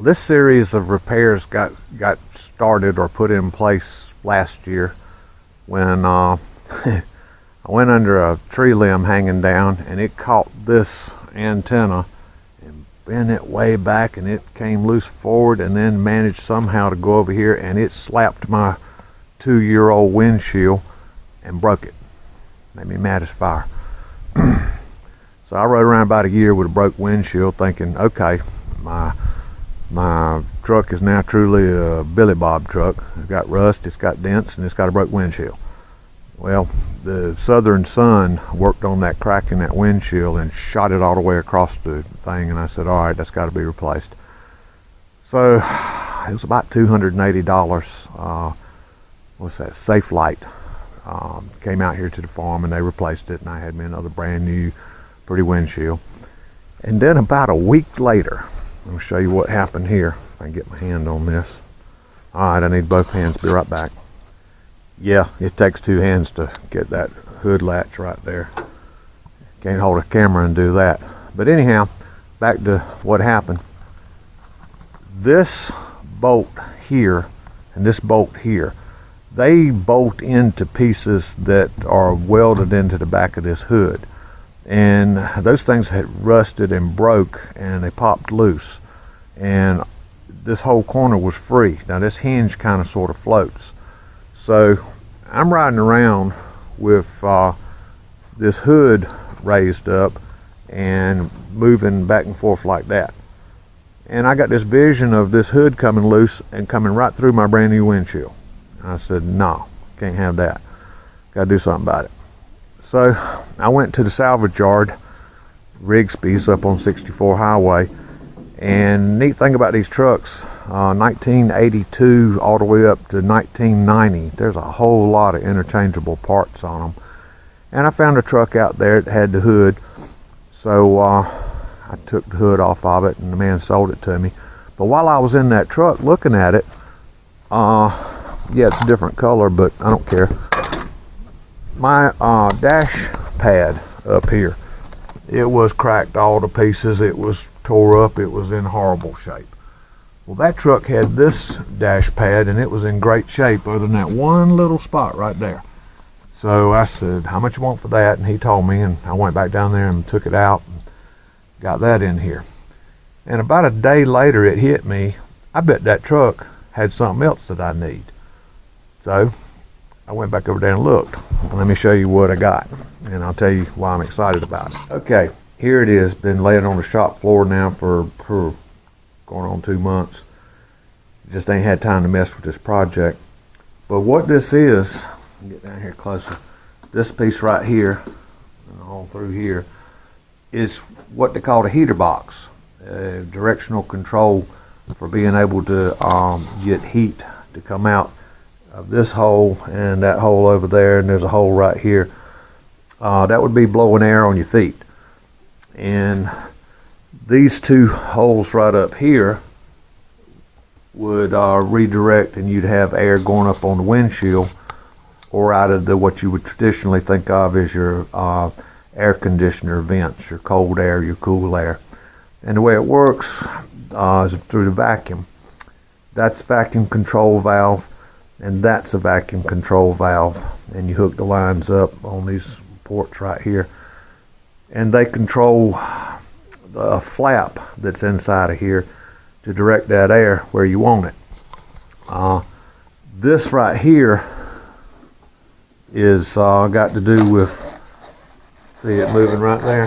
Well, this series of repairs got started or put in place last year when I went under a tree limb hanging down, and it caught this antenna and bent it way back, and it came loose forward, and then managed somehow to go over here, and it slapped my 2-year-old windshield and broke it. Made me mad as fire. So I rode around about a year with a broke windshield, thinking, okay, my truck is now truly a Billy Bob truck. It's got rust, it's got dents, and it's got a broke windshield. Well, the southern sun worked on that crack in that windshield and shot it all the way across the thing, and I said, all right, that's got to be replaced. So it was about $280. What's that? Safe Light came out here to the farm, and they replaced it, and I had me another brand new pretty windshield. And then about a week later, I'll show you what happened here. If I can get my hand on this. All right, I need both hands. Be right back. Yeah, it takes 2 hands to get that hood latch right there. Can't hold a camera and do that. But anyhow, back to what happened. This bolt here and this bolt here, they bolt into pieces that are welded into the back of this hood. And those things had rusted and broke, and they popped loose, and this whole corner was free. Now this hinge kind of sort of floats, so I'm riding around with this hood raised up and moving back and forth like that, and I got this vision of this hood coming loose and coming right through my brand new windshield. And I said, no, can't have that, gotta do something about it. So I went to the salvage yard, Rigsby's up on 64 Highway, and neat thing about these trucks, 1982 all the way up to 1990, there's a whole lot of interchangeable parts on them. And I found a truck out there that had the hood, so I took the hood off of it, and the man sold it to me. But while I was in that truck looking at it, yeah, it's a different color, but I don't care. My dash pad up here, it was cracked all to pieces, it was tore up, it was in horrible shape. Well, that truck had this dash pad, and it was in great shape other than that one little spot right there. So I said, how much you want for that? And he told me, and I went back down there and took it out and got that in here. And about a day later it hit me, I bet that truck had something else that I need. So I went back over there and looked. Let me show you what I got, and I'll tell you why I'm excited about it. Okay, here it is. Been laying on the shop floor now for going on 2 months. Just ain't had time to mess with this project. But what this is, get down here closer. This piece right here, and all through here, is what they call a heater box. Directional control for being able to get heat to come out of this hole and that hole over there, and there's a hole right here. That would be blowing air on your feet. And these 2 holes right up here would redirect, and you'd have air going up on the windshield or out of the what you would traditionally think of as your air conditioner vents, your cold air, your cool air. And the way it works is through the vacuum. That's vacuum control valve, and that's a vacuum control valve, and you hook the lines up on these ports right here, and they control the flap that's inside of here to direct that air where you want it. This right here is got to do with, see it moving right there,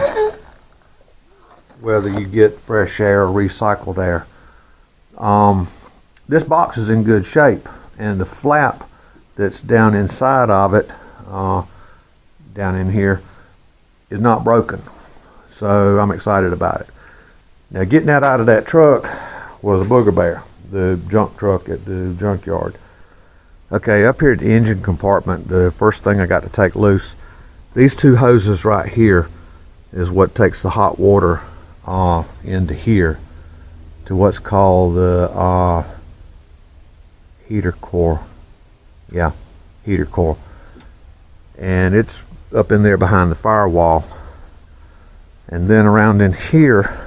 whether you get fresh air or recycled air. This box is in good shape, and the flap that's down inside of it, down in here, is not broken. So I'm excited about it. Now, getting that out of that truck was a booger bear, the junk truck at the junkyard. Okay, up here at the engine compartment, the first thing I got to take loose, these 2 hoses right here is what takes the hot water into here to what's called the heater core. Yeah, heater core. And it's up in there behind the firewall. And then around in here,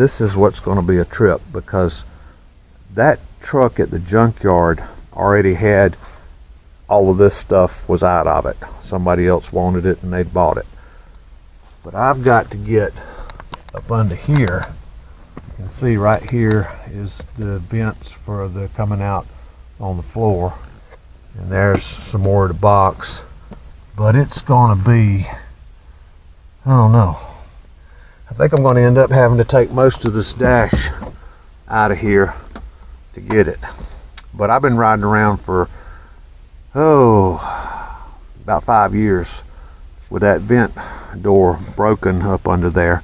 this is what's going to be a trip, because that truck at the junkyard already had all of this stuff was out of it. Somebody else wanted it and they'd bought it. But I've got to get up under here. You can see right here is the vents for the coming out on the floor. And there's some more of the box. But it's going to be, I don't know. I think I'm going to end up having to take most of this dash out of here to get it. But I've been riding around for, about 5 years with that vent door broken up under there.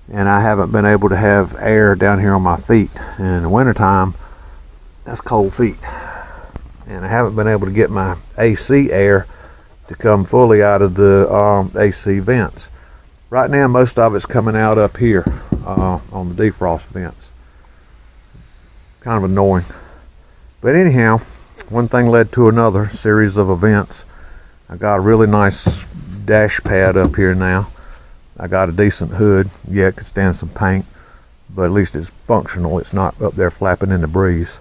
And I haven't been able to have air down here on my feet. And in the wintertime, that's cold feet. And I haven't been able to get my AC air to come fully out of the AC vents. Right now, most of it's coming out up here on the defrost vents. Kind of annoying. But anyhow, one thing led to another series of events. I got a really nice dash pad up here now. I got a decent hood. Yeah, it could stand some paint, but at least it's functional. It's not up there flapping in the breeze.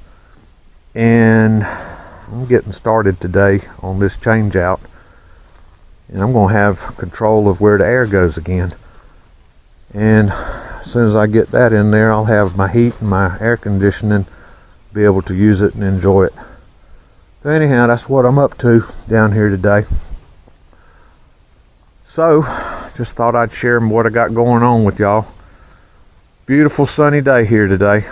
And I'm getting started today on this change out. And I'm going to have control of where the air goes again. And as soon as I get that in there, I'll have my heat and my air conditioning, be able to use it and enjoy it. So anyhow, that's what I'm up to down here today. So, just thought I'd share what I got going on with y'all. Beautiful sunny day here today.